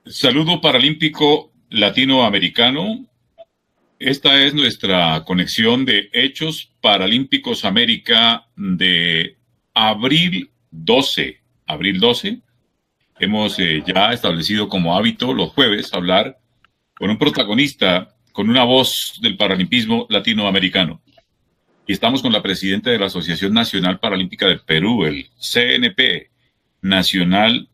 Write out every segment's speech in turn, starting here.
Saludo paralímpico latinoamericano. Esta es nuestra conexión de Hechos Paralímpicos América de abril 12. Abril 12. Hemos ya establecido como hábito los jueves hablar con un protagonista, con una voz del paralimpismo latinoamericano. Y estamos con la presidenta de la Asociación Nacional Paralímpica del Perú, el CNP Nacional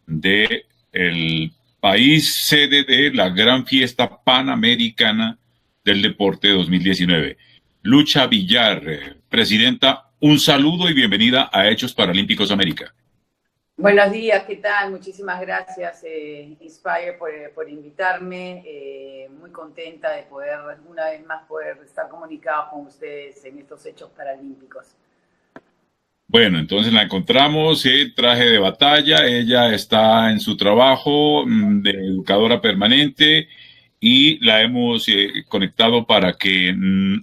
de el país sede de la gran fiesta panamericana del deporte 2019. Lucha Villar, presidenta, un saludo y bienvenida a Hechos Paralímpicos América. Buenos días, ¿qué tal? Muchísimas gracias, Inspire, por invitarme. Muy contenta de poder, una vez más, poder estar comunicados con ustedes en estos Hechos Paralímpicos. Bueno, entonces la encontramos en traje de batalla, ella está en su trabajo de educadora permanente y la hemos conectado para que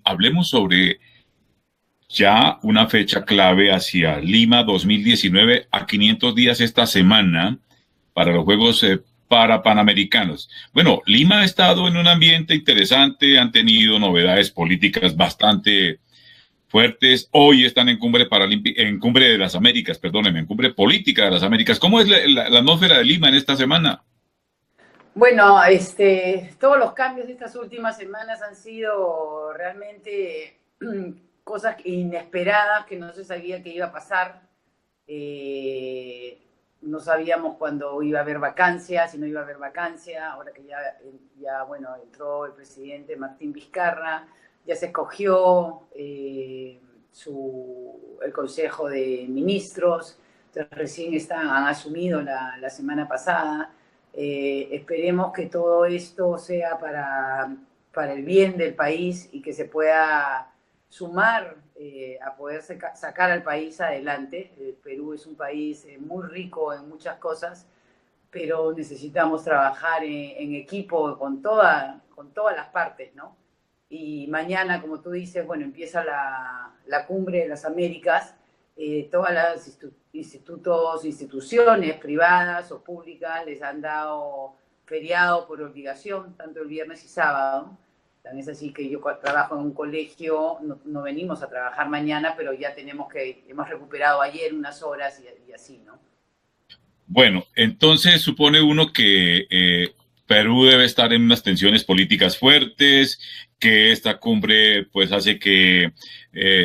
hablemos sobre ya una fecha clave hacia Lima 2019, a 500 días esta semana para los Juegos para Panamericanos. Bueno, Lima ha estado en un ambiente interesante, han tenido novedades políticas bastante fuertes. Hoy están en cumbre de las Américas, perdónenme, en cumbre política de las Américas. ¿Cómo es la atmósfera de Lima en esta semana? Bueno, todos los cambios de estas últimas semanas han sido realmente cosas inesperadas que no se sabía que iba a pasar. No sabíamos cuándo iba a haber vacancia, si no iba a haber vacancia. Ahora que bueno, entró el presidente Martín Vizcarra, ya se escogió el Consejo de Ministros, entonces recién han asumido la semana pasada. Esperemos que todo esto sea para el bien del país y que se pueda sumar a poder sacar al país adelante. Perú es un país muy rico en muchas cosas, pero necesitamos trabajar en equipo con todas las partes, ¿no? Y mañana, como tú dices, bueno, empieza la cumbre de las Américas. Todas las instituciones privadas o públicas les han dado feriado por obligación, tanto el viernes y sábado. También es así que yo trabajo en un colegio, no venimos a trabajar mañana, pero ya hemos recuperado ayer unas horas y así, ¿no? Bueno, entonces supone uno que Perú debe estar en unas tensiones políticas fuertes, que esta cumbre pues hace que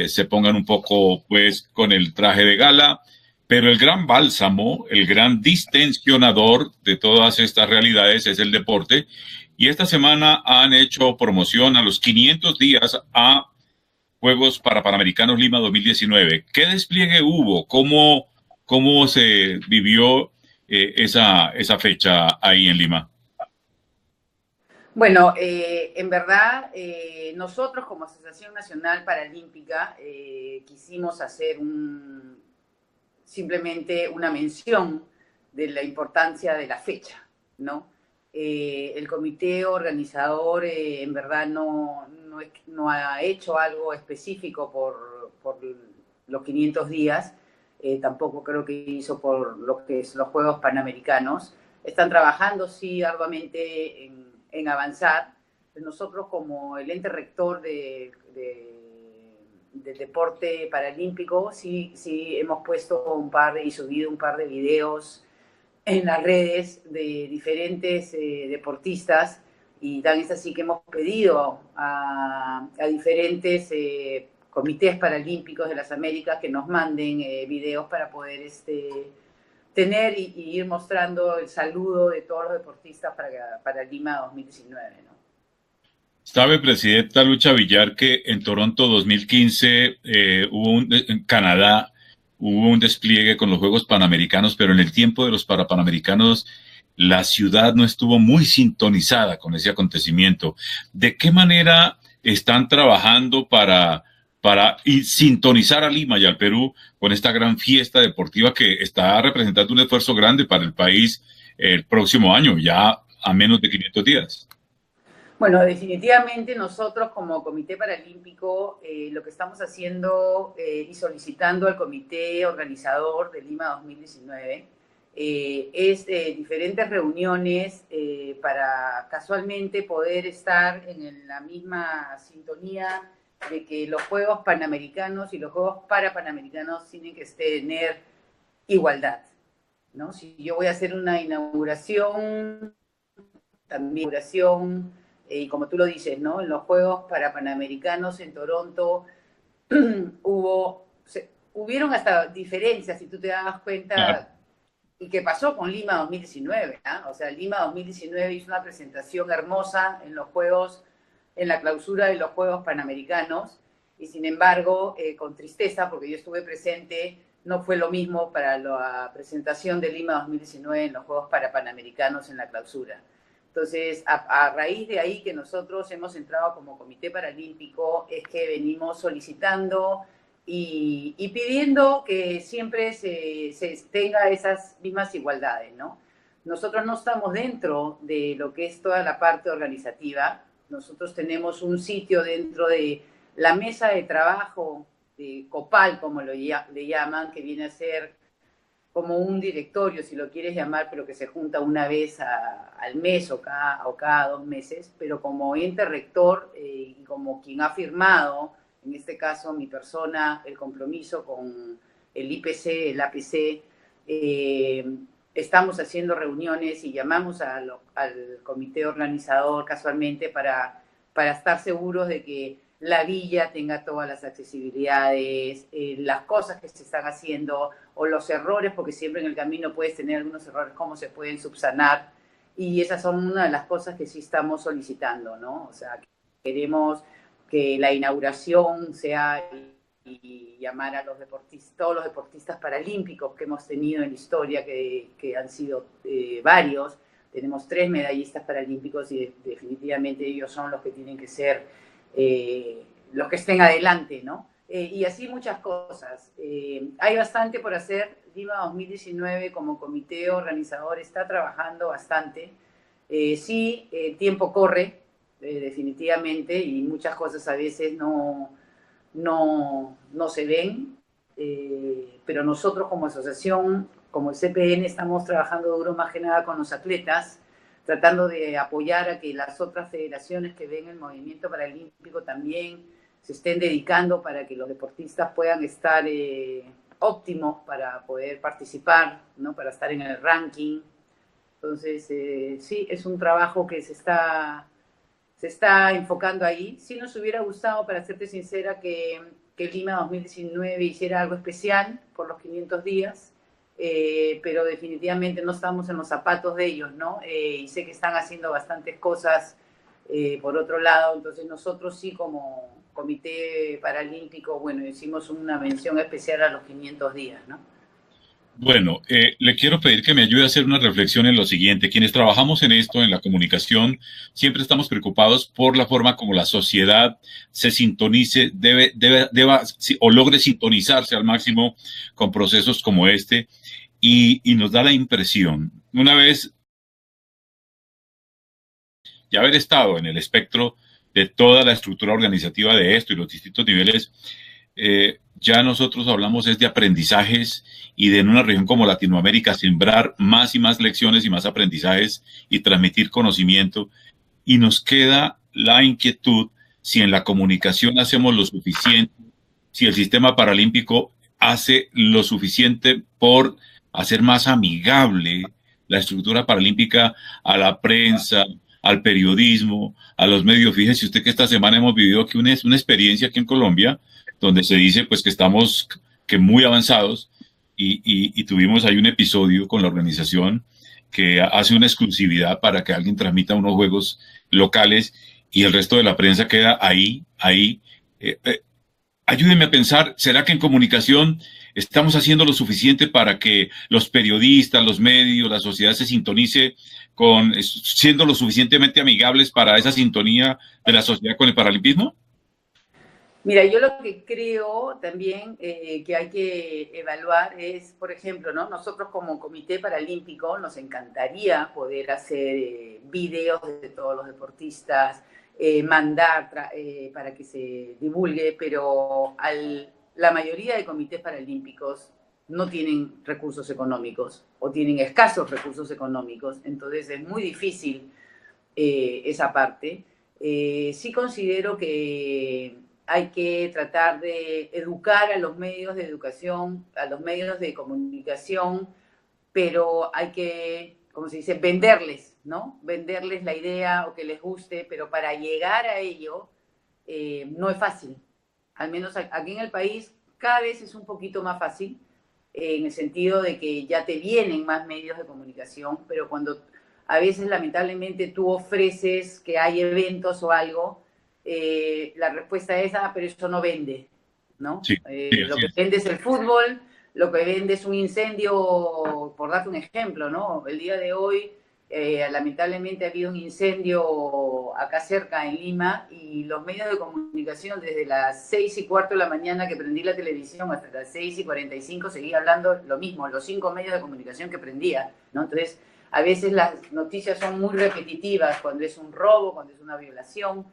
se pongan un poco pues con el traje de gala, pero el gran bálsamo, el gran distensionador de todas estas realidades es el deporte. Y esta semana han hecho promoción a los 500 días a Juegos para Panamericanos Lima 2019. ¿Qué despliegue hubo? ¿Cómo se vivió esa fecha ahí en Lima? Bueno, en verdad, nosotros como Asociación Nacional Paralímpica quisimos hacer simplemente una mención de la importancia de la fecha, ¿no? El comité organizador en verdad no ha hecho algo específico por los 500 días, tampoco creo que hizo por lo que es los Juegos Panamericanos. Están trabajando, sí, arduamente en avanzar. Nosotros como el ente rector del deporte paralímpico, sí hemos puesto y subido un par de videos en las redes de diferentes deportistas, y tan es así que hemos pedido a diferentes comités paralímpicos de las Américas que nos manden videos para poder tener y ir mostrando el saludo de todos los deportistas para Lima 2019, ¿no? Sabe, presidenta Lucha Villar, que en Toronto 2015 en Canadá hubo un despliegue con los Juegos Panamericanos, pero en el tiempo de los Parapanamericanos la ciudad no estuvo muy sintonizada con ese acontecimiento. ¿De qué manera están trabajando para sintonizar a Lima y al Perú con esta gran fiesta deportiva que está representando un esfuerzo grande para el país el próximo año, ya a menos de 500 días? Bueno, definitivamente nosotros como Comité Paralímpico lo que estamos haciendo y solicitando al Comité Organizador de Lima 2019 es diferentes reuniones para casualmente poder estar en la misma sintonía de que los Juegos Panamericanos y los Juegos Parapanamericanos tienen que tener igualdad, ¿no? Si yo voy a hacer una inauguración, también inauguración, y como tú lo dices, ¿no? En los Juegos Parapanamericanos en Toronto hubieron hasta diferencias, si tú te das Claro. cuenta, y qué pasó con Lima 2019, ¿eh? O sea, Lima 2019 hizo una presentación hermosa en los Juegos, en la clausura de los Juegos Panamericanos, y sin embargo, con tristeza, porque yo estuve presente, no fue lo mismo para la presentación de Lima 2019 en los Juegos Parapanamericanos en la clausura. Entonces, a raíz de ahí que nosotros hemos entrado como Comité Paralímpico, es que venimos solicitando y pidiendo que siempre se tenga esas mismas igualdades, ¿no? Nosotros no estamos dentro de lo que es toda la parte organizativa. Nosotros tenemos un sitio dentro de la mesa de trabajo de COPAL, como le llaman, que viene a ser como un directorio, si lo quieres llamar, pero que se junta una vez al mes o cada 2 meses, pero como ente rector y como quien ha firmado, en este caso mi persona, el compromiso con el IPC, el APC, estamos haciendo reuniones y llamamos al comité organizador casualmente para estar seguros de que la villa tenga todas las accesibilidades, las cosas que se están haciendo o los errores, porque siempre en el camino puedes tener algunos errores, cómo se pueden subsanar. Y esas son una de las cosas que sí estamos solicitando, ¿no? O sea, queremos que la inauguración sea y llamar a los deportistas, todos los deportistas paralímpicos que hemos tenido en la historia, que han sido varios. Tenemos 3 medallistas paralímpicos y definitivamente ellos son los que tienen que ser los que estén adelante, ¿no? Y así muchas cosas. Hay bastante por hacer. Lima 2019 como comité organizador está trabajando bastante. Sí, el tiempo corre, definitivamente, y muchas cosas a veces no se ven, pero nosotros como asociación, como el CPN, estamos trabajando duro más que nada con los atletas, tratando de apoyar a que las otras federaciones que ven el movimiento paralímpico también se estén dedicando para que los deportistas puedan estar óptimos para poder participar, ¿no? Para estar en el ranking. Entonces, sí, es un trabajo que se está enfocando ahí. Sí nos hubiera gustado, para serte sincera, que Lima 2019 hiciera algo especial por los 500 días, pero definitivamente no estamos en los zapatos de ellos, ¿no? Y sé que están haciendo bastantes cosas por otro lado, entonces nosotros sí como Comité Paralímpico, bueno, hicimos una mención especial a los 500 días, ¿no? Bueno, le quiero pedir que me ayude a hacer una reflexión en lo siguiente. Quienes trabajamos en esto, en la comunicación, siempre estamos preocupados por la forma como la sociedad se sintonice, o logre sintonizarse al máximo con procesos como este, y nos da la impresión, una vez ya haber estado en el espectro de toda la estructura organizativa de esto y los distintos niveles, ya nosotros hablamos es de aprendizajes y de en una región como Latinoamérica sembrar más y más lecciones y más aprendizajes y transmitir conocimiento. Y nos queda la inquietud si en la comunicación hacemos lo suficiente, si el sistema paralímpico hace lo suficiente por hacer más amigable la estructura paralímpica a la prensa, al periodismo, a los medios. Fíjese usted que esta semana hemos vivido aquí una experiencia aquí en Colombia donde se dice pues que estamos que muy avanzados y tuvimos ahí un episodio con la organización que hace una exclusividad para que alguien transmita unos juegos locales y el resto de la prensa queda ahí. Ayúdenme a pensar, ¿será que en comunicación estamos haciendo lo suficiente para que los periodistas, los medios, la sociedad se sintonice siendo lo suficientemente amigables para esa sintonía de la sociedad con el paralimpismo? Mira, yo lo que creo también que hay que evaluar es, por ejemplo, ¿no? Nosotros como Comité Paralímpico nos encantaría poder hacer videos de todos los deportistas, mandar para que se divulgue, pero la mayoría de comités paralímpicos no tienen recursos económicos o tienen escasos recursos económicos, entonces es muy difícil esa parte. Sí considero que hay que tratar de educar a los medios de educación, a los medios de comunicación, pero hay que, como se dice, venderles, ¿no? Venderles la idea o que les guste, pero para llegar a ello no es fácil. Al menos aquí en el país cada vez es un poquito más fácil, en el sentido de que ya te vienen más medios de comunicación, pero cuando a veces lamentablemente tú ofreces que hay eventos o algo, la respuesta es, ah, pero eso no vende, ¿no? Sí, sí, Lo así que es. vende es el fútbol, lo que vende es un incendio, por darte un ejemplo, ¿no? El día de hoy, lamentablemente ha habido un incendio acá cerca en Lima y los medios de comunicación desde las 6:15 de la mañana que prendí la televisión hasta las 6:45 seguía hablando lo mismo, los 5 medios de comunicación que prendía, ¿no? Entonces, a veces las noticias son muy repetitivas cuando es un robo, cuando es una violación,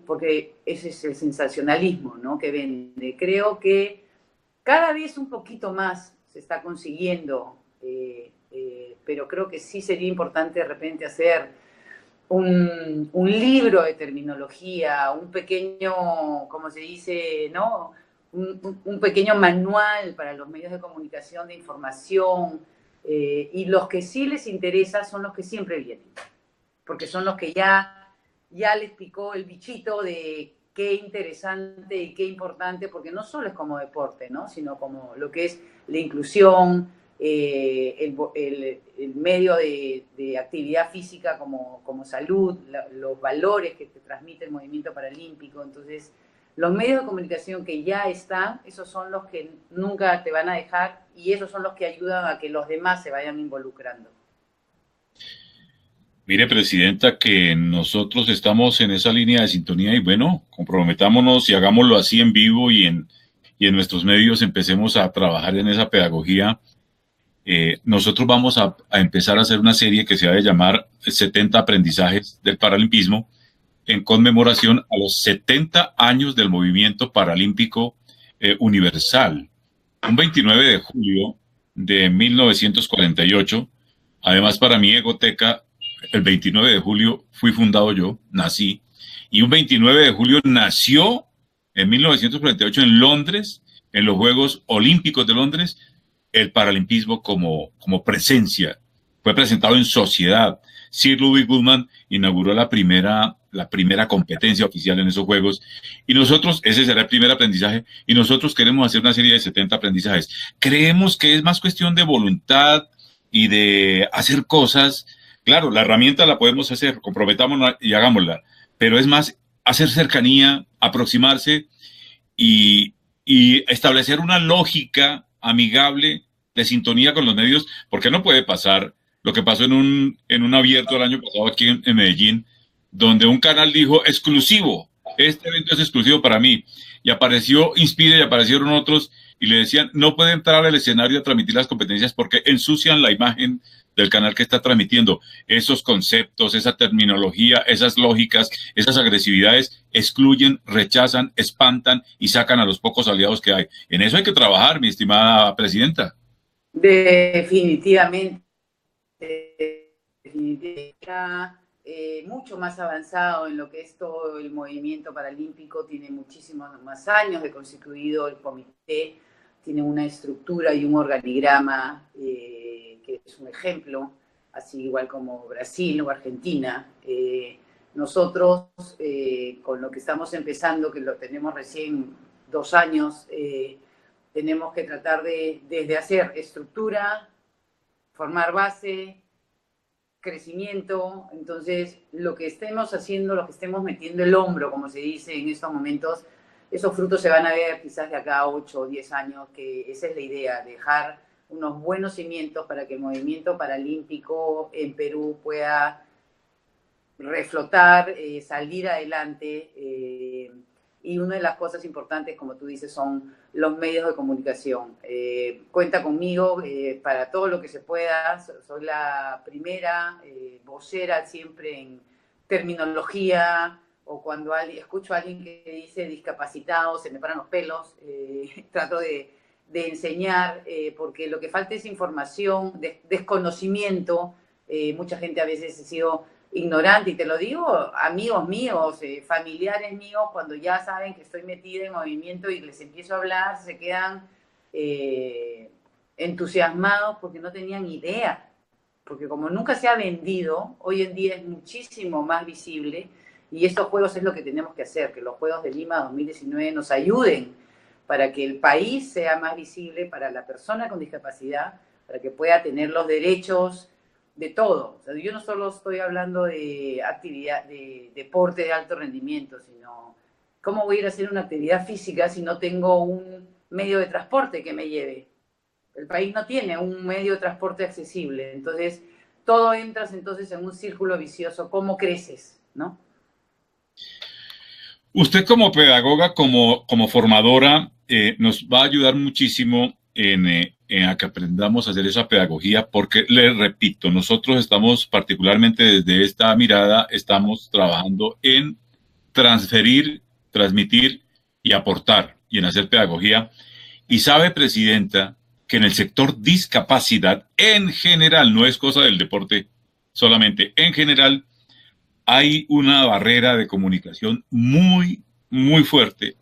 porque ese es el sensacionalismo, ¿no? Que vende. Creo que cada vez un poquito más se está consiguiendo, pero creo que sí sería importante de repente hacer un libro de terminología, un pequeño, como se dice, ¿no? Un pequeño manual para los medios de comunicación, de información, y los que sí les interesa son los que siempre vienen, porque son los que ya les picó el bichito de qué interesante y qué importante, porque no solo es como deporte, ¿no? Sino como lo que es la inclusión, el medio de actividad física como salud, los valores que te transmite el movimiento paralímpico. Entonces, los medios de comunicación que ya están, esos son los que nunca te van a dejar y esos son los que ayudan a que los demás se vayan involucrando. Mire, Presidenta, que nosotros estamos en esa línea de sintonía y bueno, comprometámonos y hagámoslo así en vivo y en nuestros medios empecemos a trabajar en esa pedagogía. Nosotros vamos a empezar a hacer una serie que se va a llamar 70 aprendizajes del paralimpismo en conmemoración a los 70 años del movimiento paralímpico universal. Un 29 de julio de 1948, además para mi egoteca, el 29 de julio fui fundado yo, nací, y un 29 de julio nació en 1948 en Londres, en los Juegos Olímpicos de Londres, el paralimpismo como presencia. Fue presentado en sociedad. Sir Ludwig Goodman inauguró la primera competencia oficial en esos juegos y nosotros, ese será el primer aprendizaje, y nosotros queremos hacer una serie de 70 aprendizajes. Creemos que es más cuestión de voluntad y de hacer cosas. Claro, la herramienta la podemos hacer, comprometámonos y hagámosla, pero es más hacer cercanía, aproximarse y establecer una lógica amigable de sintonía con los medios, porque no puede pasar lo que pasó en un abierto el año pasado aquí en Medellín, donde un canal dijo exclusivo, este evento es exclusivo para mí, y apareció Inspire y aparecieron otros y le decían, no puede entrar al escenario a transmitir las competencias porque ensucian la imagen del canal que está transmitiendo. Esos conceptos, esa terminología, esas lógicas, esas agresividades excluyen, rechazan, espantan y sacan a los pocos aliados que hay. En eso hay que trabajar, mi estimada presidenta. Definitivamente, mucho más avanzado en lo que es todo el movimiento paralímpico, tiene muchísimos más años de constituido el comité, tiene una estructura y un organigrama que es un ejemplo, así igual como Brasil o Argentina. Nosotros, con lo que estamos empezando, que lo tenemos recién 2 años, tenemos que tratar desde hacer estructura, formar base, crecimiento. Entonces, lo que estemos haciendo, lo que estemos metiendo el hombro, como se dice en estos momentos, esos frutos se van a ver quizás de acá a 8 o 10 años, que esa es la idea, dejar unos buenos cimientos para que el movimiento paralímpico en Perú pueda reflotar, salir adelante. Y una de las cosas importantes, como tú dices, son los medios de comunicación. Cuenta conmigo para todo lo que se pueda. Soy la primera vocera siempre en terminología, o cuando escucho a alguien que dice discapacitado, se me paran los pelos. Trato de enseñar, porque lo que falta es información, desconocimiento. Mucha gente a veces ha sido ignorante, y te lo digo, amigos míos, familiares míos, cuando ya saben que estoy metida en movimiento y les empiezo a hablar, se quedan entusiasmados porque no tenían idea. Porque como nunca se ha vendido, hoy en día es muchísimo más visible, y estos juegos es lo que tenemos que hacer, que los Juegos de Lima 2019 nos ayuden para que el país sea más visible para la persona con discapacidad, para que pueda tener los derechos de todo. O sea, yo no solo estoy hablando de actividad, de deporte de alto rendimiento, sino cómo voy a ir a hacer una actividad física si no tengo un medio de transporte que me lleve. El país no tiene un medio de transporte accesible, entonces todo entras entonces en un círculo vicioso. ¿Cómo creces, no? Usted como pedagoga, como formadora, nos va a ayudar muchísimo en a que aprendamos a hacer esa pedagogía, porque le repito, nosotros estamos particularmente desde esta mirada, estamos trabajando en transferir, transmitir y aportar y en hacer pedagogía. Y sabe, Presidenta, que en el sector discapacidad, en general, no es cosa del deporte solamente, en general, hay una barrera de comunicación muy, muy fuerte,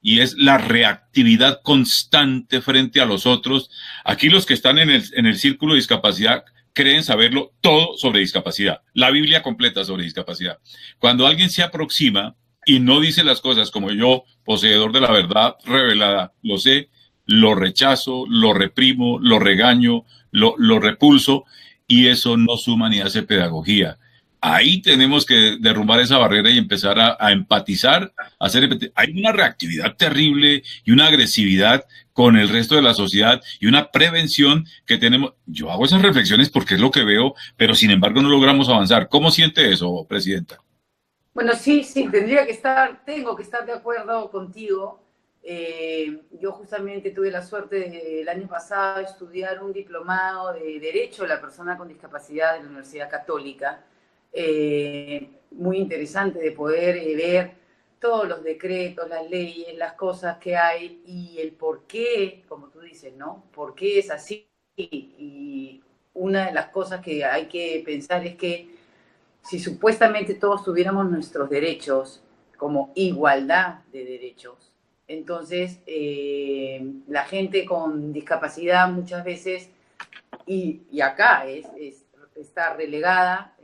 y es la reactividad constante frente a los otros. Aquí los que están en el círculo de discapacidad creen saberlo todo sobre discapacidad, la Biblia completa sobre discapacidad. Cuando alguien se aproxima y no dice las cosas como yo, poseedor de la verdad revelada, lo sé, lo rechazo, lo reprimo, lo regaño, lo repulso, y eso no suma ni hace pedagogía. Ahí tenemos que derrumbar esa barrera y empezar a empatizar, a hacer. Hay una reactividad terrible y una agresividad con el resto de la sociedad y una prevención que tenemos. Yo hago esas reflexiones porque es lo que veo, pero sin embargo no logramos avanzar. ¿Cómo siente eso, Presidenta? Bueno, sí, tengo que estar de acuerdo contigo. Yo justamente tuve la suerte el año pasado de estudiar un diplomado de Derecho a la Persona con Discapacidad en la Universidad Católica. Muy interesante de poder ver todos los decretos, las leyes, las cosas que hay y el por qué, como tú dices, ¿no? ¿Por qué es así? Y una de las cosas que hay que pensar es que si supuestamente todos tuviéramos nuestros derechos como igualdad de derechos, entonces la gente con discapacidad muchas veces, y acá está relegada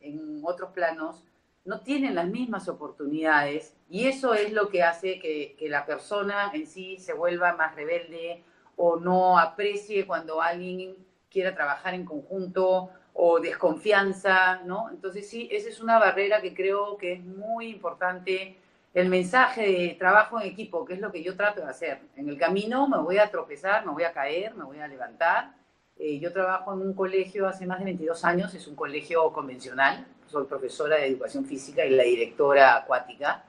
en otros planos, no tienen las mismas oportunidades, y eso es lo que hace que la persona en sí se vuelva más rebelde o no aprecie cuando alguien quiera trabajar en conjunto, o desconfianza, ¿no? Entonces sí, esa es una barrera que creo que es muy importante. El mensaje de trabajo en equipo, que es lo que yo trato de hacer. En el camino me voy a tropezar, me voy a caer, me voy a levantar. Yo trabajo en un colegio hace más de 22 años, es un colegio convencional, soy profesora de educación física y la directora acuática,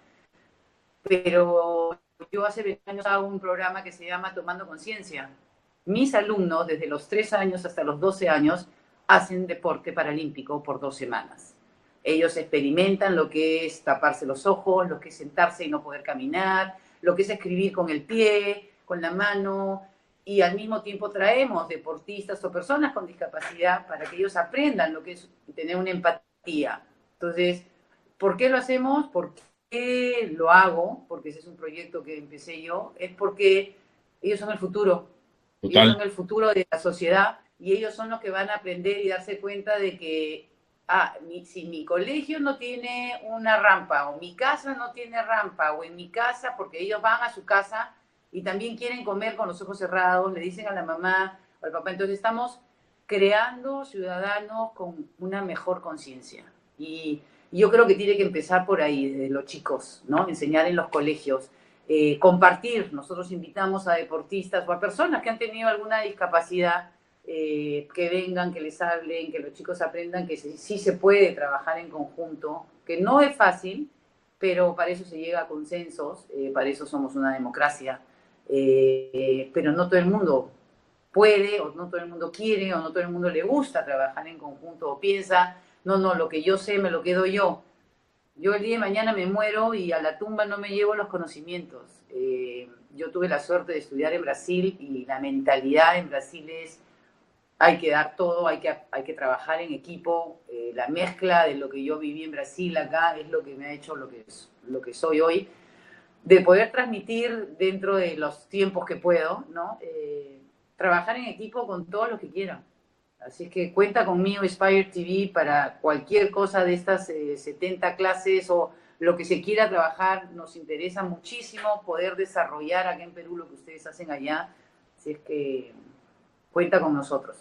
pero yo hace 20 años hago un programa que se llama Tomando Conciencia. Mis alumnos, desde los 3 años hasta los 12 años, hacen deporte paralímpico por 2 semanas. Ellos experimentan lo que es taparse los ojos, lo que es sentarse y no poder caminar, lo que es escribir con el pie, con la mano, y al mismo tiempo traemos deportistas o personas con discapacidad para que ellos aprendan lo que es tener una empatía. Entonces, ¿por qué lo hacemos? ¿Por qué lo hago? Porque ese es un proyecto que empecé yo. Es porque ellos son el futuro. Total. Ellos son el futuro de la sociedad, y ellos son los que van a aprender y darse cuenta de que si mi colegio no tiene una rampa, o mi casa no tiene rampa, o en mi casa, porque ellos van a su casa y también quieren comer con los ojos cerrados, le dicen a la mamá o al papá. Entonces estamos creando ciudadanos con una mejor conciencia. Y yo creo que tiene que empezar por ahí, desde los chicos, ¿no? Enseñar en los colegios, compartir. Nosotros invitamos a deportistas o a personas que han tenido alguna discapacidad, que vengan, que les hablen, que los chicos aprendan que sí se puede trabajar en conjunto, que no es fácil, pero para eso se llega a consensos, para eso somos una democracia, pero no todo el mundo puede, o no todo el mundo quiere, o no todo el mundo le gusta trabajar en conjunto, o piensa, no, lo que yo sé me lo quedo yo. Yo el día de mañana me muero y a la tumba no me llevo los conocimientos. Yo tuve la suerte de estudiar en Brasil y la mentalidad en Brasil es hay que dar todo, hay que trabajar en equipo. La mezcla de lo que yo viví en Brasil acá es lo que me ha hecho lo que soy hoy. De poder transmitir dentro de los tiempos que puedo, ¿no? Trabajar en equipo con todos los que quieran. Así es que cuenta conmigo Spire TV para cualquier cosa de estas 70 clases o lo que se quiera trabajar. Nos interesa muchísimo poder desarrollar acá en Perú lo que ustedes hacen allá. Así es que cuenta con nosotros.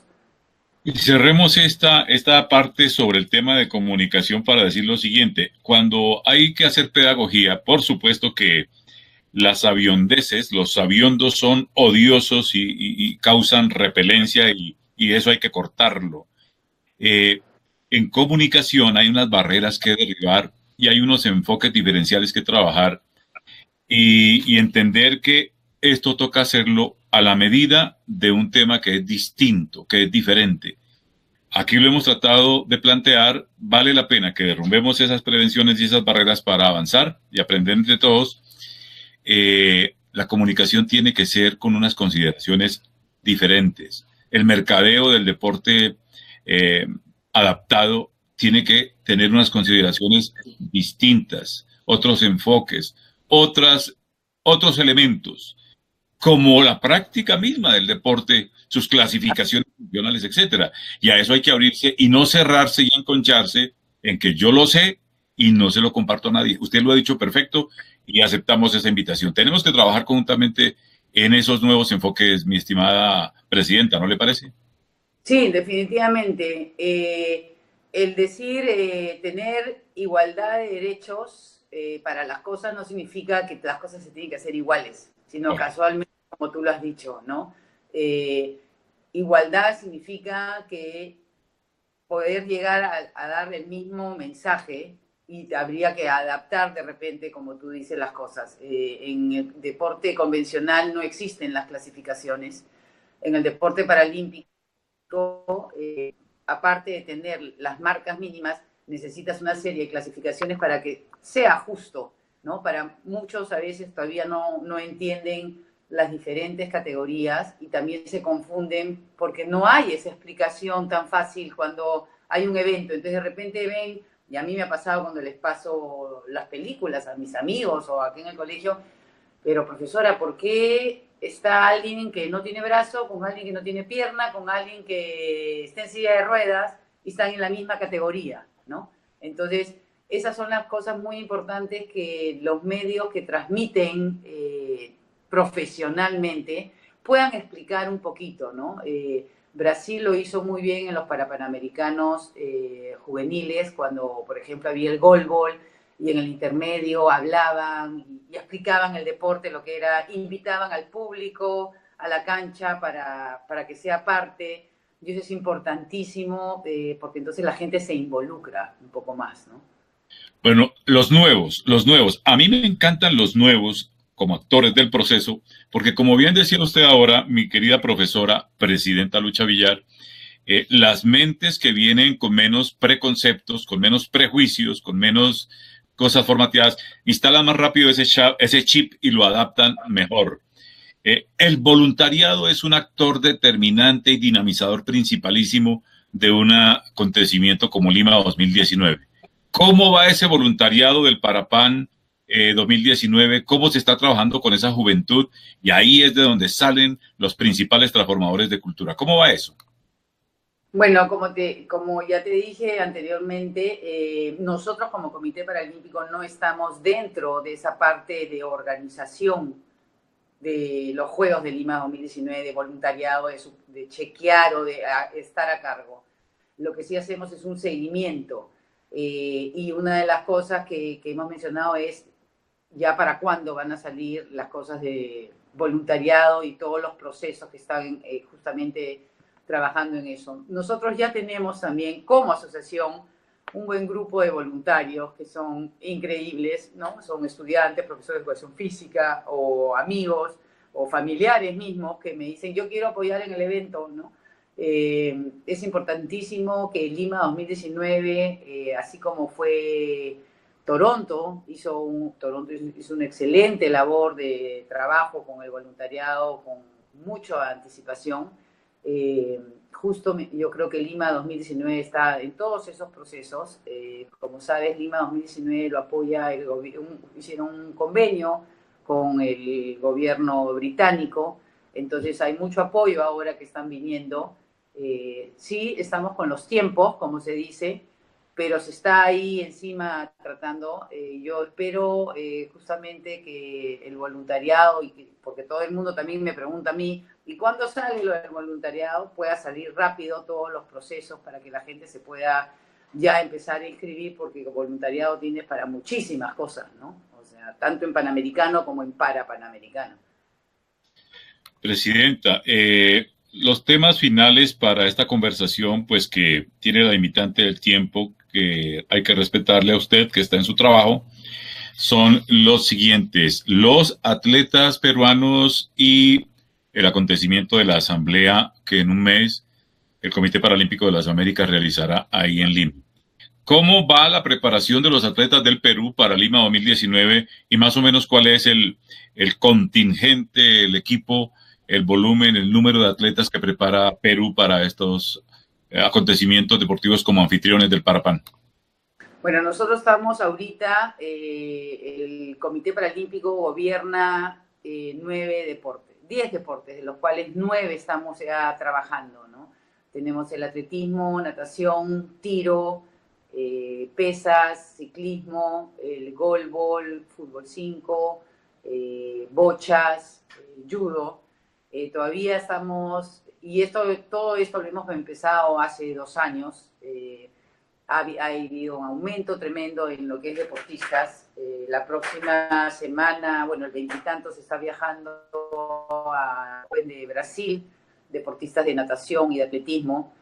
Y cerremos esta parte sobre el tema de comunicación para decir lo siguiente. Cuando hay que hacer pedagogía, por supuesto que las aviondeces, los aviondos son odiosos y causan repelencia y eso hay que cortarlo. Eh, en comunicación hay unas barreras que derribar y hay unos enfoques diferenciales que trabajar y entender que esto toca hacerlo a la medida de un tema que es distinto, que es diferente. Aquí lo hemos tratado de plantear, vale la pena que derrumbemos esas prevenciones y esas barreras para avanzar y aprender entre todos. La comunicación tiene que ser con unas consideraciones diferentes. El mercadeo del deporte eh, adaptado tiene que tener unas consideraciones distintas, otros enfoques, otros elementos, como la práctica misma del deporte, sus clasificaciones funcionales, etcétera. Y a eso hay que abrirse y no cerrarse y enconcharse en que yo lo sé y no se lo comparto a nadie. Usted lo ha dicho perfecto y aceptamos esa invitación. Tenemos que trabajar conjuntamente en esos nuevos enfoques, mi estimada presidenta, ¿no le parece? Sí, definitivamente. El decir tener igualdad de derechos para las cosas no significa que las cosas se tienen que hacer iguales, sino casualmente, como tú lo has dicho, ¿no? Igualdad significa que poder llegar a dar el mismo mensaje y habría que adaptar de repente, como tú dices, las cosas. En el deporte convencional no existen las clasificaciones. En el deporte paralímpico, aparte de tener las marcas mínimas, necesitas una serie de clasificaciones para que sea justo, ¿no? Para muchos a veces todavía no entienden las diferentes categorías y también se confunden porque no hay esa explicación tan fácil cuando hay un evento. Entonces de repente ven, y a mí me ha pasado cuando les paso las películas a mis amigos o aquí en el colegio, pero profesora, ¿por qué está alguien que no tiene brazo con alguien que no tiene pierna, con alguien que está en silla de ruedas y están en la misma categoría, ¿no? Entonces, esas son las cosas muy importantes que los medios que transmiten profesionalmente puedan explicar un poquito, ¿no? Brasil lo hizo muy bien en los Parapanamericanos juveniles, cuando, por ejemplo, había el goalball y en el intermedio hablaban y explicaban el deporte, lo que era, invitaban al público a la cancha para que sea parte. Y eso es importantísimo porque entonces la gente se involucra un poco más, ¿no? Bueno, los nuevos. A mí me encantan los nuevos como actores del proceso, porque como bien decía usted ahora, mi querida profesora, presidenta Lucha Villar, las mentes que vienen con menos preconceptos, con menos prejuicios, con menos cosas formateadas, instalan más rápido ese chip y lo adaptan mejor. El voluntariado es un actor determinante y dinamizador principalísimo de un acontecimiento como Lima 2019. ¿Cómo va ese voluntariado del Parapan 2019? ¿Cómo se está trabajando con esa juventud? Y ahí es de donde salen los principales transformadores de cultura. ¿Cómo va eso? Bueno, como ya te dije anteriormente, nosotros como Comité Paralímpico no estamos dentro de esa parte de organización de los Juegos de Lima 2019, de voluntariado, de chequear o de estar a cargo. Lo que sí hacemos es un seguimiento. Y una de las cosas que hemos mencionado es ya para cuándo van a salir las cosas de voluntariado y todos los procesos que están justamente trabajando en eso. Nosotros ya tenemos también como asociación un buen grupo de voluntarios que son increíbles, ¿no? Son estudiantes, profesores de educación física o amigos o familiares mismos que me dicen, yo quiero apoyar en el evento, ¿no? Es importantísimo que Lima 2019, así como fue Toronto hizo una excelente labor de trabajo con el voluntariado, con mucha anticipación. Yo creo que Lima 2019 está en todos esos procesos. Como sabes, Lima 2019 lo apoya hicieron un convenio con el gobierno británico, entonces hay mucho apoyo ahora que están viniendo. Sí, estamos con los tiempos, como se dice, pero se está ahí encima tratando. Yo espero justamente que el voluntariado, porque todo el mundo también me pregunta a mí, ¿y cuándo sale lo del voluntariado? Pueda salir rápido todos los procesos para que la gente se pueda ya empezar a inscribir, porque el voluntariado tiene para muchísimas cosas, ¿no? O sea, tanto en Panamericano como en Panamericano. Presidenta, los temas finales para esta conversación, pues que tiene la limitante del tiempo que hay que respetarle a usted, que está en su trabajo, son los siguientes: los atletas peruanos y el acontecimiento de la asamblea que en un mes el Comité Paralímpico de las Américas realizará ahí en Lima. ¿Cómo va la preparación de los atletas del Perú para Lima 2019 y más o menos cuál es el contingente, el equipo, el volumen, el número de atletas que prepara Perú para estos acontecimientos deportivos como anfitriones del Parapan? Bueno, nosotros estamos ahorita, el Comité Paralímpico gobierna 9 deportes, 10 deportes, de los cuales 9 estamos ya trabajando, ¿no? Tenemos el atletismo, natación, tiro, pesas, ciclismo, el goalball, fútbol 5, bochas, judo. Todavía estamos, todo esto lo hemos empezado hace 2 años. Ha habido un aumento tremendo en lo que es deportistas. La próxima semana, bueno, el 20 y tanto se está viajando a de Brasil, deportistas de natación y de atletismo,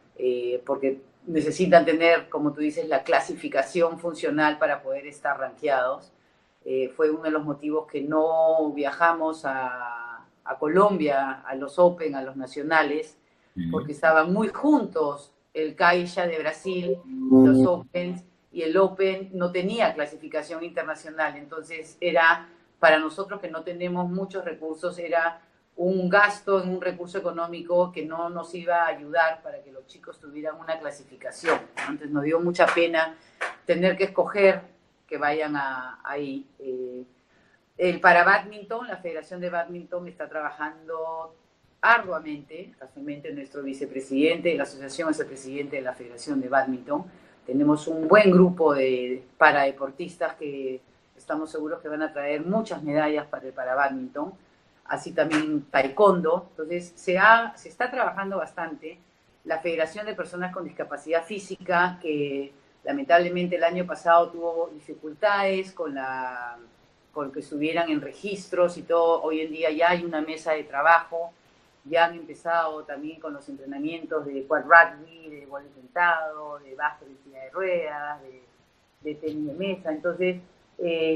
porque necesitan tener, como tú dices, la clasificación funcional para poder estar rankeados. Fue uno de los motivos que no viajamos a Colombia, a los Open, a los nacionales, porque estaban muy juntos el Caixa de Brasil, los Opens, y el Open no tenía clasificación internacional. Entonces era, para nosotros que no tenemos muchos recursos, era un gasto en un recurso económico que no nos iba a ayudar para que los chicos tuvieran una clasificación. Entonces nos dio mucha pena tener que escoger que vayan ahí. Para bádminton, la Federación de Bádminton está trabajando arduamente. Casualmente nuestro vicepresidente de la asociación es el presidente de la Federación de Bádminton. Tenemos un buen grupo de paradeportistas que estamos seguros que van a traer muchas medallas para el parabádminton, así también taekwondo. Entonces se está trabajando bastante. La Federación de Personas con Discapacidad Física, que lamentablemente el año pasado tuvo dificultades con que estuvieran en registros y todo, hoy en día ya hay una mesa de trabajo. Ya han empezado también con los entrenamientos de quad rugby, de vóley sentado, de básquet en silla de ruedas, de tenis de mesa. Entonces,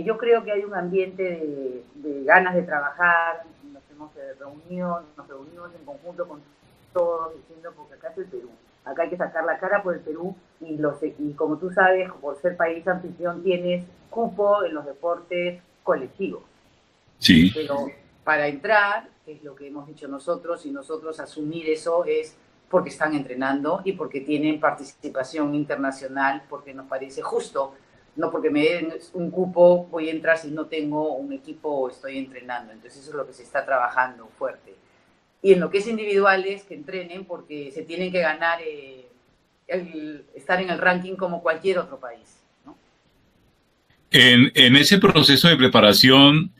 yo creo que hay un ambiente de ganas de trabajar. Nos reunimos en conjunto con todos, diciendo, porque acá es el Perú. Acá hay que sacar la cara por el Perú y como tú sabes, por ser país anfitrión, tienes cupo en los deportes colectivos. Sí. Pero para entrar, que es lo que hemos dicho nosotros, y nosotros asumir eso es porque están entrenando y porque tienen participación internacional, porque nos parece justo. No porque me den un cupo voy a entrar si no tengo un equipo o estoy entrenando. Entonces eso es lo que se está trabajando fuerte. Y en lo que es individuales, que entrenen porque se tienen que ganar estar en el ranking como cualquier otro país, ¿no? En ese proceso de preparación,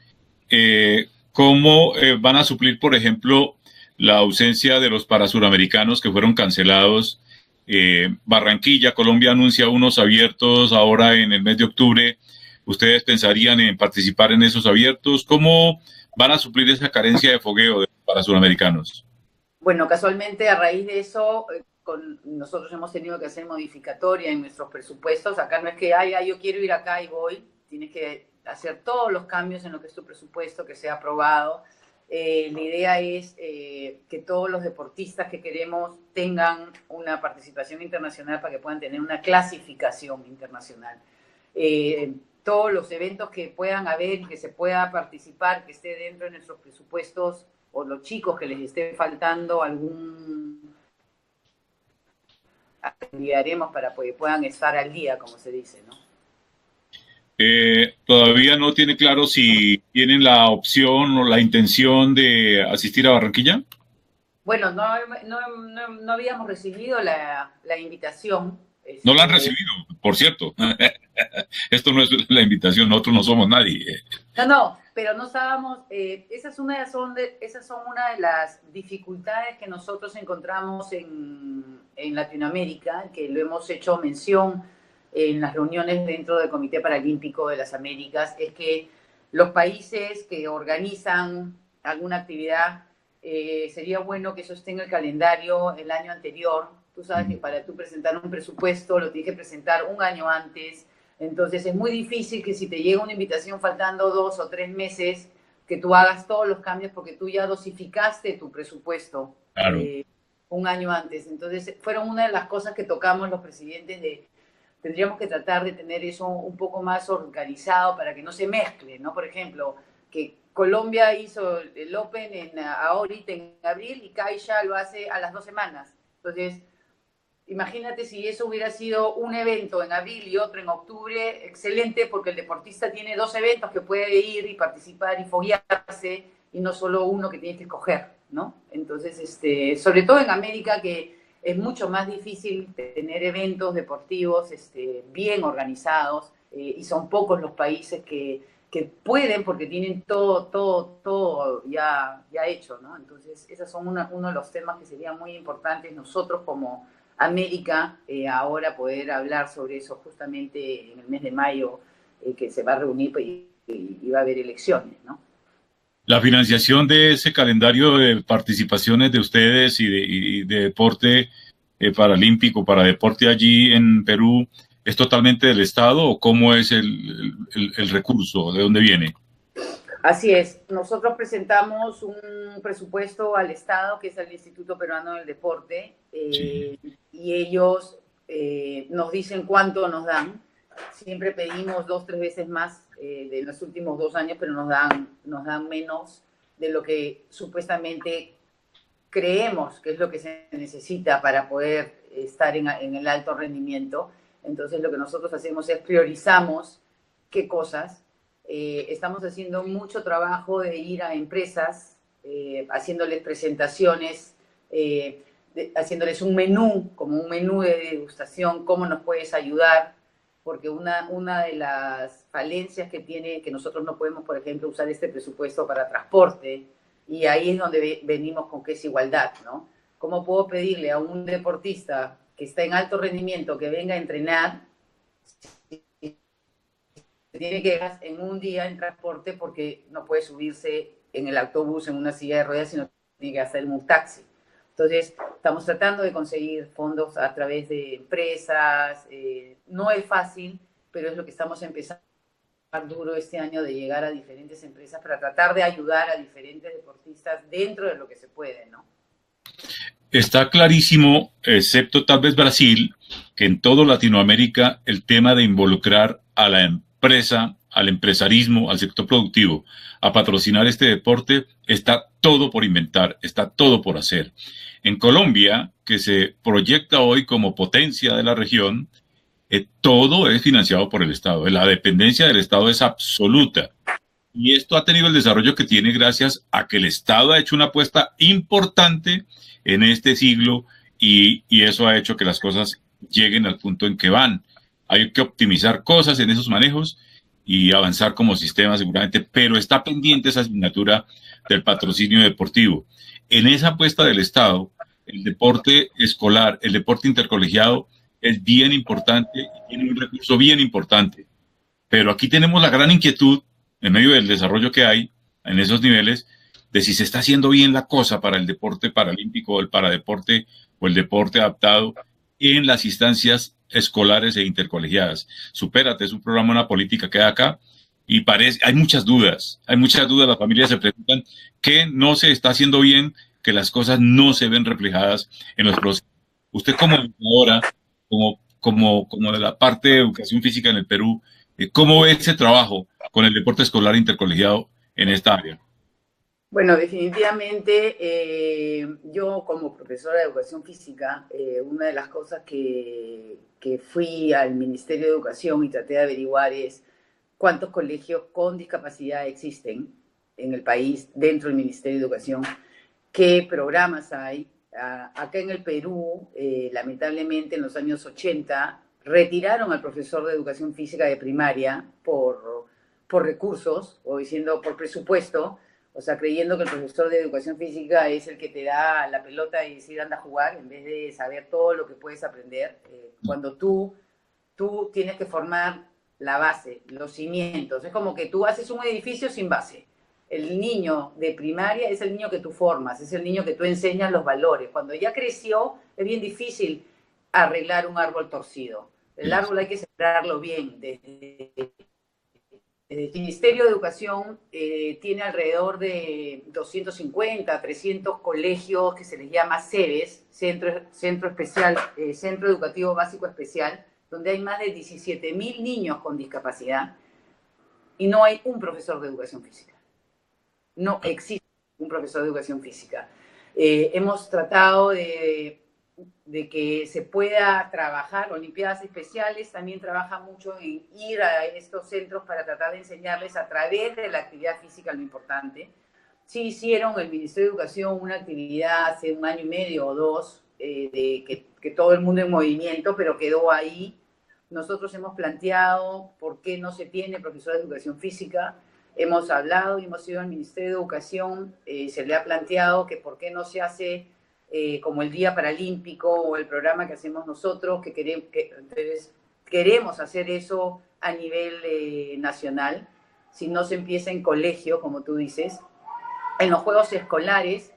¿cómo van a suplir, por ejemplo, la ausencia de los parasuramericanos que fueron cancelados? Barranquilla, Colombia anuncia unos abiertos ahora en el mes de octubre. ¿Ustedes pensarían en participar en esos abiertos? ¿Cómo van a suplir esa carencia de fogueo de los parasuramenericanos? Bueno, casualmente a raíz de eso, nosotros hemos tenido que hacer modificatoria en nuestros presupuestos. Acá no es que, yo quiero ir acá y voy. Tienes que hacer todos los cambios en lo que es tu presupuesto, que sea aprobado. La idea es que todos los deportistas que queremos tengan una participación internacional para que puedan tener una clasificación internacional. todos los eventos que puedan haber y que se pueda participar, que esté dentro de nuestros presupuestos, o los chicos que les esté faltando algún, enviaremos para que puedan estar al día, como se dice, ¿no? ¿Todavía no tiene claro si tienen la opción o la intención de asistir a Barranquilla? Bueno, no habíamos recibido la invitación. No la han recibido, por cierto. Esto no es la invitación, nosotros no somos nadie. No, pero no estábamos, esas son una de las dificultades que nosotros encontramos en Latinoamérica, que lo hemos hecho mención en las reuniones dentro del Comité Paralímpico de las Américas, es que los países que organizan alguna actividad, sería bueno que eso esté en el calendario el año anterior. Tú sabes que para tú presentar un presupuesto lo tienes que presentar un año antes. Entonces es muy difícil que si te llega una invitación faltando 2 o 3 meses, que tú hagas todos los cambios porque tú ya dosificaste tu presupuesto. Claro. Un año antes. Entonces fueron una de las cosas que tocamos los presidentes tendríamos que tratar de tener eso un poco más organizado para que no se mezcle, ¿no? Por ejemplo, que Colombia hizo el Open ahorita en abril y Caixa lo hace a las 2 semanas. Entonces, imagínate si eso hubiera sido un evento en abril y otro en octubre, excelente, porque el deportista tiene 2 eventos que puede ir y participar y foguearse, y no solo uno que tiene que escoger, ¿no? Entonces, sobre todo en América, que es mucho más difícil tener eventos deportivos bien organizados, y son pocos los países que pueden, porque tienen todo ya hecho, ¿no? Entonces, esos son uno de los temas que serían muy importantes nosotros como América, ahora poder hablar sobre eso justamente en el mes de mayo, que se va a reunir y va a haber elecciones, ¿no? La financiación de ese calendario de participaciones de ustedes y de deporte paralímpico, para deporte allí en Perú, ¿es totalmente del Estado o cómo es el recurso? ¿De dónde viene? Así es. Nosotros presentamos un presupuesto al Estado, que es el Instituto Peruano del Deporte, Sí. y ellos nos dicen cuánto nos dan. Siempre pedimos 2 o 3 veces más de los últimos 2 años, pero nos dan menos de lo que supuestamente creemos que es lo que se necesita para poder estar en el alto rendimiento. Entonces, lo que nosotros hacemos es priorizamos qué cosas. Estamos haciendo mucho trabajo de ir a empresas, haciéndoles presentaciones, haciéndoles un menú, como un menú de degustación, cómo nos puedes ayudar, porque una de las falencias que tiene, que nosotros no podemos, por ejemplo, usar este presupuesto para transporte, y ahí es donde venimos con que es igualdad, ¿no? ¿Cómo puedo pedirle a un deportista que está en alto rendimiento que venga a entrenar, tiene que ir en un día en transporte porque no puede subirse en el autobús en una silla de ruedas, sino tiene que hacer un taxi? Entonces, estamos tratando de conseguir fondos a través de empresas. No es fácil, pero es lo que estamos empezando duro este año, de llegar a diferentes empresas para tratar de ayudar a diferentes deportistas dentro de lo que se puede, ¿no? Está clarísimo, excepto tal vez Brasil, que en todo Latinoamérica el tema de involucrar a la empresa, al empresarismo, al sector productivo, a patrocinar este deporte, está todo por inventar, está todo por hacer. En Colombia, que se proyecta hoy como potencia de la región, todo es financiado por el Estado. La dependencia del Estado es absoluta. Y esto ha tenido el desarrollo que tiene gracias a que el Estado ha hecho una apuesta importante en este siglo, y eso ha hecho que las cosas lleguen al punto en que van. Hay que optimizar cosas en esos manejos y avanzar como sistema seguramente, pero está pendiente esa asignatura del patrocinio deportivo. En esa apuesta del Estado, el deporte escolar, el deporte intercolegiado es bien importante y tiene un recurso bien importante. Pero aquí tenemos la gran inquietud, en medio del desarrollo que hay en esos niveles, de si se está haciendo bien la cosa para el deporte paralímpico, el paradeporte o el deporte adaptado en las instancias escolares e intercolegiadas. Supérate es un programa, una política que hay acá, y hay muchas dudas, las familias se preguntan qué no se está haciendo bien, que las cosas no se ven reflejadas en los procesos. Usted como educadora, como de la parte de educación física en el Perú, ¿Cómo ve ese trabajo con el deporte escolar intercolegiado en esta área? Bueno, definitivamente yo como profesora de educación física, una de las cosas que fui al Ministerio de Educación y traté de averiguar es cuántos colegios con discapacidad existen en el país dentro del Ministerio de Educación, qué programas hay. Acá en el Perú, lamentablemente en los años 80, retiraron al profesor de educación física de primaria por recursos o diciendo por presupuesto, o sea, creyendo que el profesor de educación física es el que te da la pelota y decir anda a jugar, en vez de saber todo lo que puedes aprender. Cuando tú tienes que formar la base, los cimientos. Es como que tú haces un edificio sin base. El niño de primaria es el niño que tú formas, es el niño que tú enseñas los valores. Cuando ya creció, es bien difícil arreglar un árbol torcido. El árbol hay que sembrarlo bien. Desde el Ministerio de Educación tiene alrededor de 250, 300 colegios que se les llama CEBES, Centro Especial, Centro Educativo Básico Especial, donde hay más de 17.000 niños con discapacidad y no hay un profesor de educación física. No existe un profesor de educación física. Hemos tratado de que se pueda trabajar, Olimpiadas Especiales también trabaja mucho en ir a estos centros para tratar de enseñarles a través de la actividad física lo importante. Sí hicieron el Ministerio de Educación una actividad hace un año y medio o dos, que todo el mundo en movimiento, pero quedó ahí. Nosotros hemos planteado por qué no se tiene profesor de educación física. Hemos hablado y hemos ido al Ministerio de Educación, se le ha planteado que por qué no se hace como el Día Paralímpico o el programa que hacemos nosotros, entonces queremos hacer eso a nivel nacional, si no se empieza en colegio, como tú dices. En los Juegos Escolares,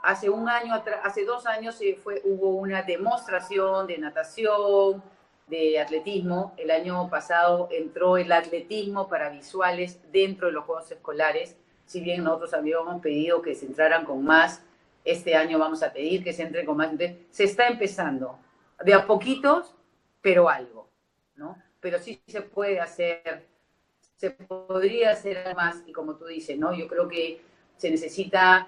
hace 2 años hubo una demostración de natación, de atletismo. El año pasado entró el atletismo para visuales dentro de los Juegos Escolares. Si bien nosotros habíamos pedido que se entraran con más, este año vamos a pedir que se entre con más. Entonces, se está empezando, de a poquitos, pero algo, ¿no? Pero sí se puede hacer, se podría hacer más, y como tú dices, ¿no? Yo creo que se necesita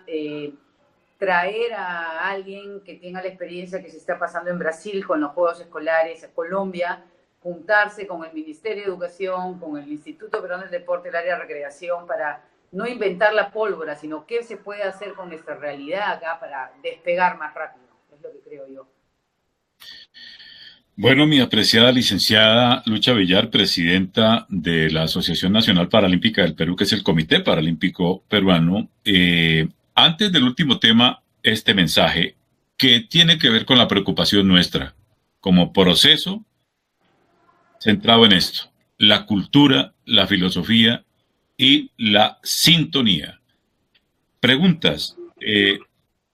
traer a alguien que tenga la experiencia que se está pasando en Brasil con los Juegos Escolares, a Colombia, juntarse con el Ministerio de Educación, con el Instituto Peruano del Deporte, el área de recreación, para no inventar la pólvora, sino qué se puede hacer con nuestra realidad acá para despegar más rápido, es lo que creo yo. Bueno, mi apreciada licenciada Lucha Villar, presidenta de la Asociación Nacional Paralímpica del Perú, que es el Comité Paralímpico Peruano, antes del último tema, este mensaje que tiene que ver con la preocupación nuestra como proceso centrado en esto, la cultura, la filosofía y la sintonía. Preguntas.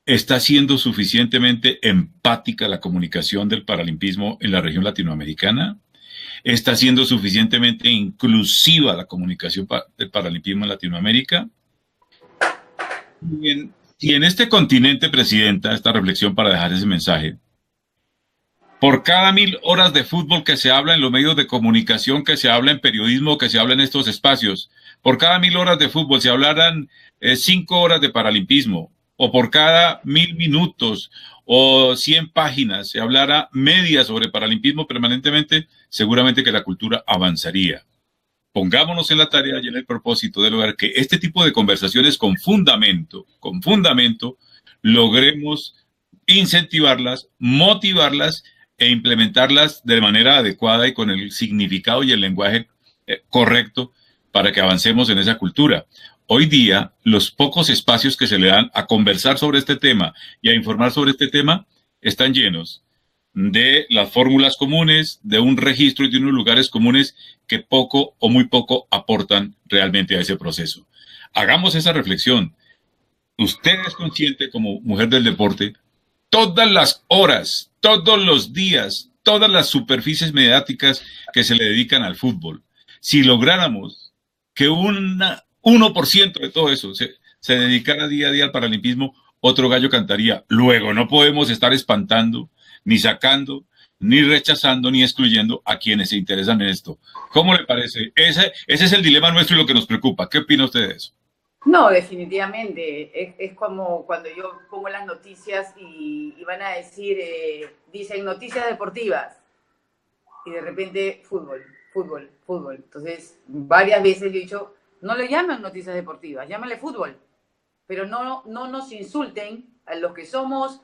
¿Está siendo suficientemente empática la comunicación del paralimpismo en la región latinoamericana? ¿Está siendo suficientemente inclusiva la comunicación del paralimpismo en Latinoamérica? Y en este continente, presidenta, esta reflexión para dejar ese mensaje, por cada 1.000 horas de fútbol que se habla en los medios de comunicación, que se habla en periodismo, que se habla en estos espacios, por cada 1.000 horas de fútbol se hablaran 5 horas de paralimpismo, o por cada 1.000 minutos o 100 páginas se hablara media sobre paralimpismo permanentemente, seguramente que la cultura avanzaría. Pongámonos en la tarea y en el propósito de lograr que este tipo de conversaciones con fundamento, logremos incentivarlas, motivarlas e implementarlas de manera adecuada y con el significado y el lenguaje correcto para que avancemos en esa cultura. Hoy día, los pocos espacios que se le dan a conversar sobre este tema y a informar sobre este tema están llenos de las fórmulas comunes, de un registro y de unos lugares comunes que poco o muy poco aportan realmente a ese proceso. Hagamos esa reflexión. Usted es consciente como mujer del deporte, todas las horas, todos los días, todas las superficies mediáticas que se le dedican al fútbol. Si lográramos que 1% de todo eso se dedicara día a día al paralimpismo, otro gallo cantaría. Luego, no podemos estar espantando, ni sacando, ni rechazando ni excluyendo a quienes se interesan en esto. ¿Cómo le parece? Ese es el dilema nuestro y lo que nos preocupa. ¿Qué opina usted de eso? No, definitivamente. Es como cuando yo pongo las noticias y van a decir, dicen noticias deportivas y de repente fútbol, fútbol, fútbol. Entonces, varias veces yo he dicho, no le llaman noticias deportivas, llámale fútbol, pero no nos insulten a los que somos,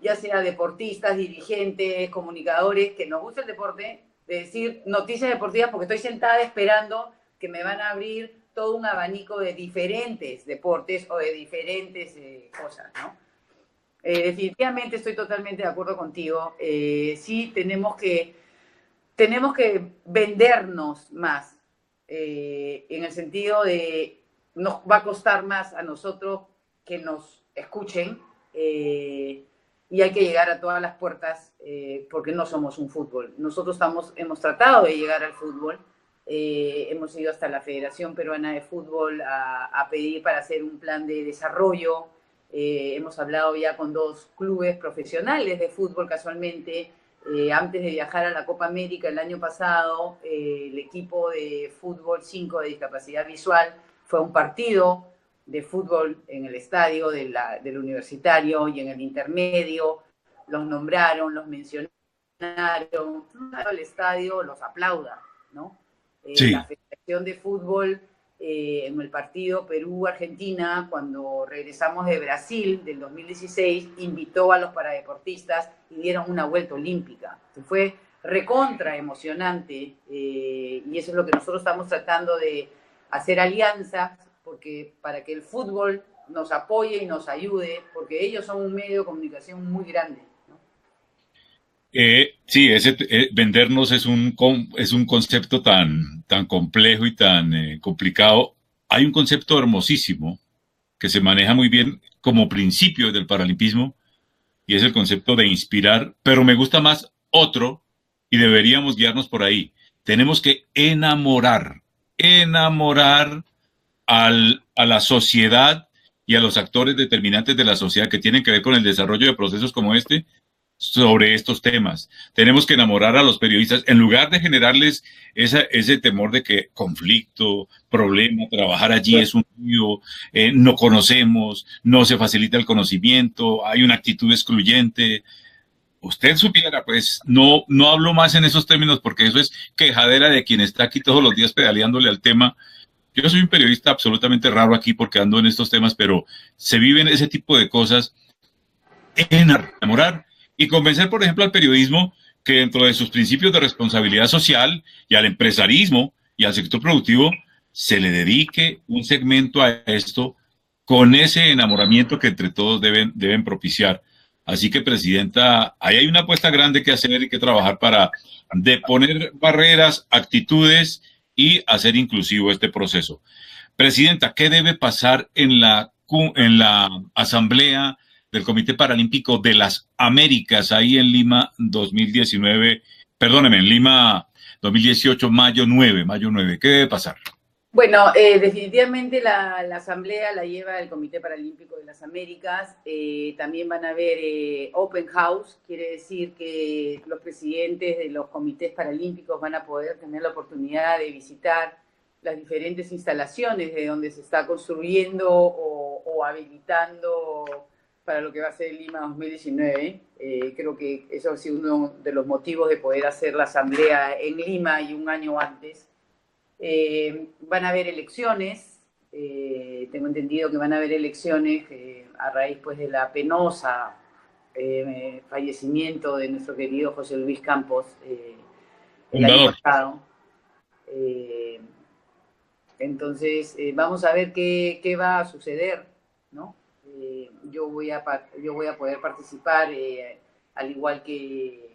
ya sea deportistas, dirigentes, comunicadores, que nos gusta el deporte, de decir noticias deportivas porque estoy sentada esperando que me van a abrir todo un abanico de diferentes deportes o de diferentes cosas, ¿no? Definitivamente estoy totalmente de acuerdo contigo. Sí, tenemos que vendernos más, en el sentido de nos va a costar más a nosotros que nos escuchen, y hay que llegar a todas las puertas, porque no somos un fútbol. Nosotros hemos tratado de llegar al fútbol, hemos ido hasta la Federación Peruana de Fútbol a pedir para hacer un plan de desarrollo, hemos hablado ya con 2 clubes profesionales de fútbol casualmente. Antes de viajar a la Copa América el año pasado, el equipo de fútbol 5 de discapacidad visual fue a un partido de fútbol en el estadio del universitario y en el intermedio. Los nombraron, los mencionaron, el estadio los aplauda, ¿no? La Sí, Federación de Fútbol, en el partido Perú-Argentina, cuando regresamos de Brasil del 2016, invitó a los paradeportistas y dieron una vuelta olímpica. Fue recontra emocionante, y eso es lo que nosotros estamos tratando de hacer alianzas porque para que el fútbol nos apoye y nos ayude, porque ellos son un medio de comunicación muy grande. sí, vendernos es un concepto tan complejo y tan complicado. Hay un concepto hermosísimo que se maneja muy bien como principio del paralimpismo y es el concepto de inspirar, pero me gusta más otro y deberíamos guiarnos por ahí. Tenemos que enamorar a la sociedad y a los actores determinantes de la sociedad que tienen que ver con el desarrollo de procesos como este sobre estos temas. Tenemos que enamorar a los periodistas en lugar de generarles ese temor de que conflicto, problema, trabajar allí es un lío, no conocemos, no se facilita el conocimiento, hay una actitud excluyente. Usted supiera, pues no hablo más en esos términos porque eso es quejadera de quien está aquí todos los días pedaleándole al tema. Yo soy un periodista absolutamente raro aquí porque ando en estos temas, pero se viven ese tipo de cosas enamorar y convencer, por ejemplo, al periodismo que dentro de sus principios de responsabilidad social y al empresarismo y al sector productivo se le dedique un segmento a esto con ese enamoramiento que entre todos deben propiciar. Así que, Presidenta, ahí hay una apuesta grande que hacer y que trabajar para deponer barreras, actitudes y hacer inclusivo este proceso. Presidenta, ¿qué debe pasar en la Asamblea del Comité Paralímpico de las Américas ahí en Lima 2019, perdóneme, en Lima 2018, mayo 9? ¿Qué debe pasar? Bueno, definitivamente la asamblea la lleva el Comité Paralímpico de las Américas. También van a haber open house, quiere decir que los presidentes de los comités paralímpicos van a poder tener la oportunidad de visitar las diferentes instalaciones de donde se está construyendo o habilitando para lo que va a ser Lima 2019. Creo que eso ha sido uno de los motivos de poder hacer la asamblea en Lima y un año antes. Van a haber elecciones, tengo entendido que van a haber elecciones a raíz pues, de la penosa fallecimiento de nuestro querido José Luis Campos el año Fundador. pasado. Eh, entonces, vamos a ver qué va a suceder, ¿no? Yo voy a poder participar, al igual que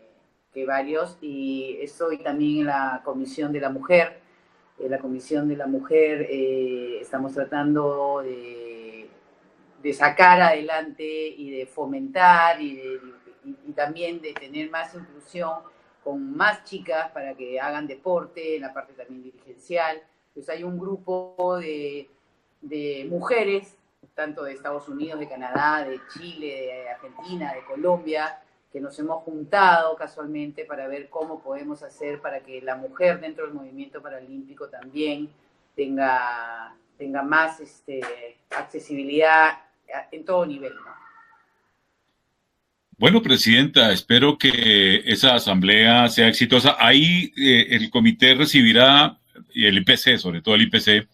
varios, y estoy también en la Comisión de la Mujer. La Comisión de la Mujer, estamos tratando de sacar adelante y de fomentar y también de tener más inclusión con más chicas para que hagan deporte, en la parte también dirigencial. Pues hay un grupo de mujeres, tanto de Estados Unidos, de Canadá, de Chile, de Argentina, de Colombia, que nos hemos juntado casualmente para ver cómo podemos hacer para que la mujer dentro del movimiento paralímpico también tenga más accesibilidad en todo nivel, ¿no? Bueno, Presidenta, espero que esa asamblea sea exitosa. Ahí el comité recibirá, y el IPC, sobre todo el IPC,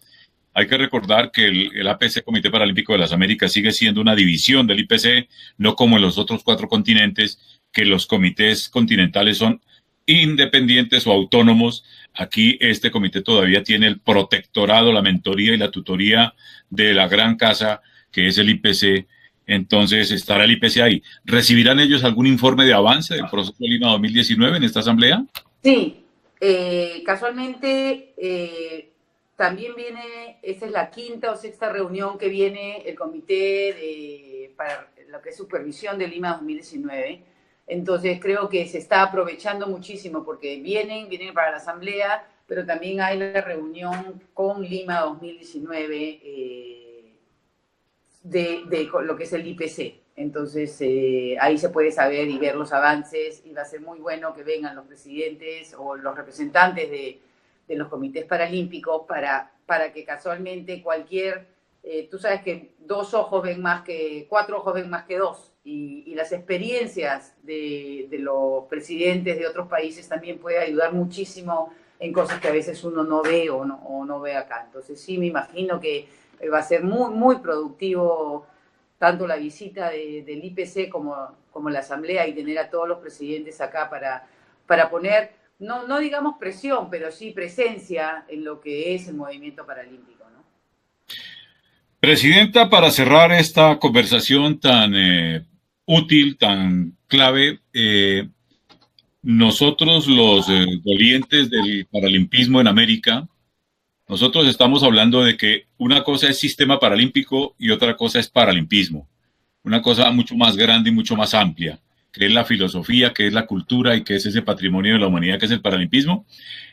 hay que recordar que el APC, Comité Paralímpico de las Américas, sigue siendo una división del IPC, no como en los otros 4 continentes, que los comités continentales son independientes o autónomos. Aquí este comité todavía tiene el protectorado, la mentoría y la tutoría de la gran casa que es el IPC. Entonces estará el IPC ahí. ¿Recibirán ellos algún informe de avance del proceso de Lima 2019 en esta asamblea? Sí, casualmente también viene, esta es la 5ª o 6ª reunión que viene el comité para lo que es supervisión de Lima 2019. Entonces creo que se está aprovechando muchísimo porque vienen para la asamblea, pero también hay la reunión con Lima 2019 de lo que es el IPC. Entonces, ahí se puede saber y ver los avances y va a ser muy bueno que vengan los presidentes o los representantes de los comités paralímpicos para que casualmente tú sabes que 2 ojos ven más que, 4 ojos ven más que 2 y las experiencias de los presidentes de otros países también puede ayudar muchísimo en cosas que a veces uno no ve o no ve acá. Entonces, sí, me imagino que va a ser muy, muy productivo tanto la visita del IPC como la asamblea y tener a todos los presidentes acá para poner, no digamos presión, pero sí presencia en lo que es el movimiento paralímpico, ¿no? Presidenta, para cerrar esta conversación tan útil, tan clave, nosotros los dolientes del paralimpismo en América, nosotros estamos hablando de que una cosa es sistema paralímpico y otra cosa es paralimpismo. Una cosa mucho más grande y mucho más amplia, que es la filosofía, que es la cultura y que es ese patrimonio de la humanidad que es el paralimpismo.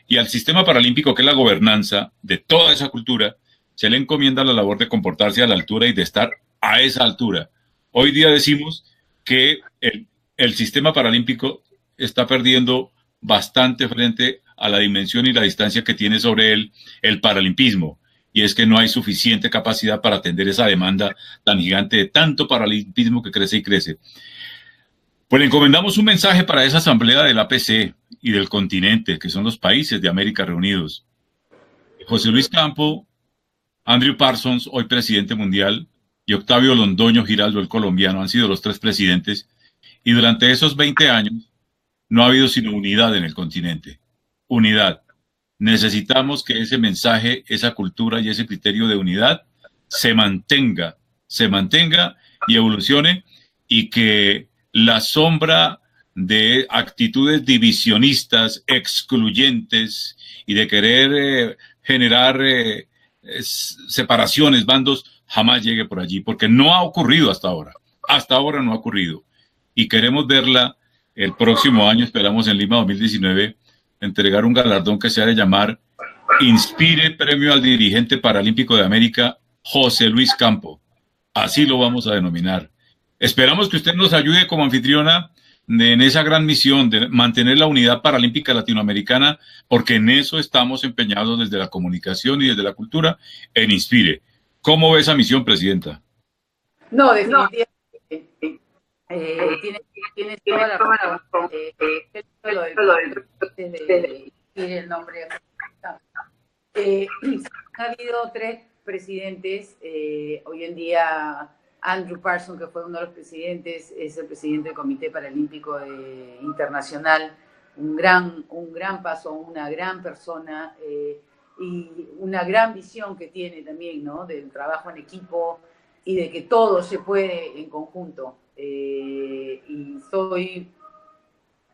Y al sistema paralímpico, que es la gobernanza de toda esa cultura, se le encomienda la labor de comportarse a la altura y de estar a esa altura. Hoy día decimos que el sistema paralímpico está perdiendo bastante frente a la dimensión y la distancia que tiene sobre él el paralimpismo. Y es que no hay suficiente capacidad para atender esa demanda tan gigante de tanto paralimpismo que crece y crece. Pues le encomendamos un mensaje para esa asamblea del APC y del continente, que son los países de América reunidos. José Luis Campo, Andrew Parsons, hoy presidente mundial, y Octavio Londoño Giraldo, el colombiano, han sido los 3 presidentes, y durante esos 20 años no ha habido sino unidad en el continente. Unidad. Necesitamos que ese mensaje, esa cultura y ese criterio de unidad se mantenga y evolucione, y que la sombra de actitudes divisionistas, excluyentes y de querer generar separaciones, bandos, jamás llegue por allí, porque no ha ocurrido hasta ahora. Hasta ahora no ha ocurrido. Y queremos verla el próximo año, esperamos en Lima 2019, entregar un galardón que se ha de llamar Inspire Premio al Dirigente Paralímpico de América, José Luis Campo. Así lo vamos a denominar. Esperamos que usted nos ayude como anfitriona en esa gran misión de mantener la unidad paralímpica latinoamericana, porque en eso estamos empeñados desde la comunicación y desde la cultura en Inspire. ¿Cómo ve esa misión, Presidenta? No, definitivamente. Tienes toda la razón. El nombre. Ha habido 3 presidentes. Hoy en día Andrew Parsons, que fue uno de los presidentes, es el presidente del Comité Paralímpico Internacional. Un gran paso, una gran persona y una gran visión que tiene también, ¿no? Del trabajo en equipo y de que todo se puede en conjunto. Y soy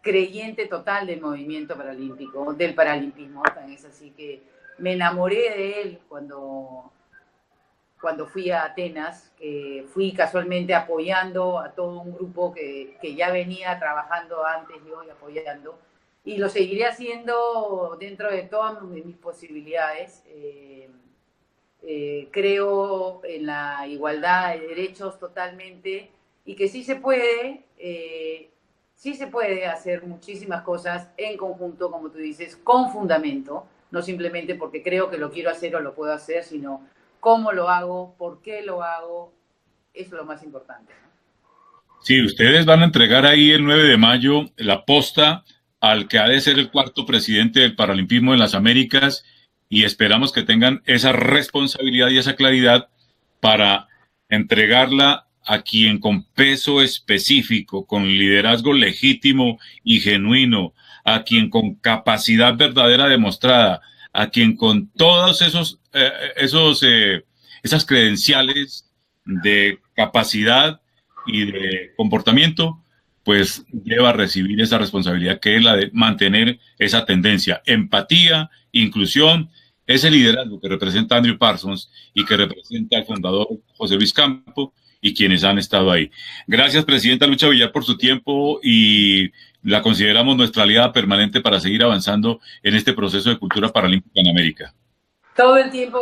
creyente total del movimiento paralímpico, del paralimpismo, es así que me enamoré de él cuando fui a Atenas, fui casualmente apoyando a todo un grupo que ya venía trabajando antes yo y apoyando, y lo seguiré haciendo dentro de todas mis posibilidades. Creo en la igualdad de derechos totalmente y que sí se puede sí se puede hacer muchísimas cosas en conjunto, como tú dices, con fundamento, no simplemente porque creo que lo quiero hacer o lo puedo hacer, sino cómo lo hago, por qué lo hago, eso es lo más importante, ¿no? Sí, ustedes van a entregar ahí el 9 de mayo la posta al que ha de ser el cuarto presidente del Paralimpismo de las Américas y esperamos que tengan esa responsabilidad y esa claridad para entregarla a quien con peso específico, con liderazgo legítimo y genuino, a quien con capacidad verdadera demostrada, a quien con todos esas credenciales de capacidad y de comportamiento, pues deba recibir esa responsabilidad que es la de mantener esa tendencia, empatía, inclusión, ese liderazgo que representa Andrew Parsons y que representa el fundador José Luis Campo y quienes han estado ahí. Gracias, Presidenta Lucha Villar, por su tiempo y la consideramos nuestra aliada permanente para seguir avanzando en este proceso de cultura paralímpica en América. Todo el tiempo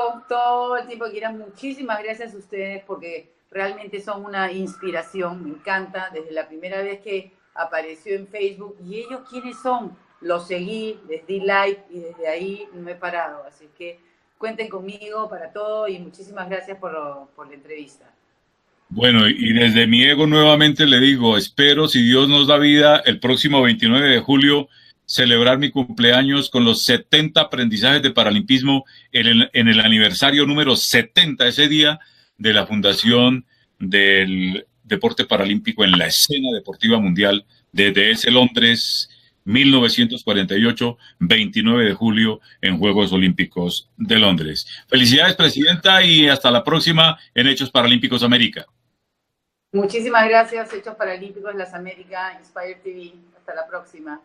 quieran. Muchísimas gracias a ustedes porque realmente son una inspiración, me encanta, desde la primera vez que apareció en Facebook. ¿Y ellos quiénes son? Los seguí, les di like y desde ahí no he parado. Así que cuenten conmigo para todo y muchísimas gracias por la entrevista. Bueno, y desde mi ego nuevamente le digo, espero, si Dios nos da vida, el próximo 29 de julio celebrar mi cumpleaños con los 70 aprendizajes de paralimpismo en el aniversario número 70, ese día de la fundación del deporte paralímpico en la escena deportiva mundial desde ese Londres 1948, 29 de julio en Juegos Olímpicos de Londres. Felicidades, Presidenta, y hasta la próxima en Hechos Paralímpicos América. Muchísimas gracias, Hechos Paralímpicos Las Américas, Inspire TV. Hasta la próxima.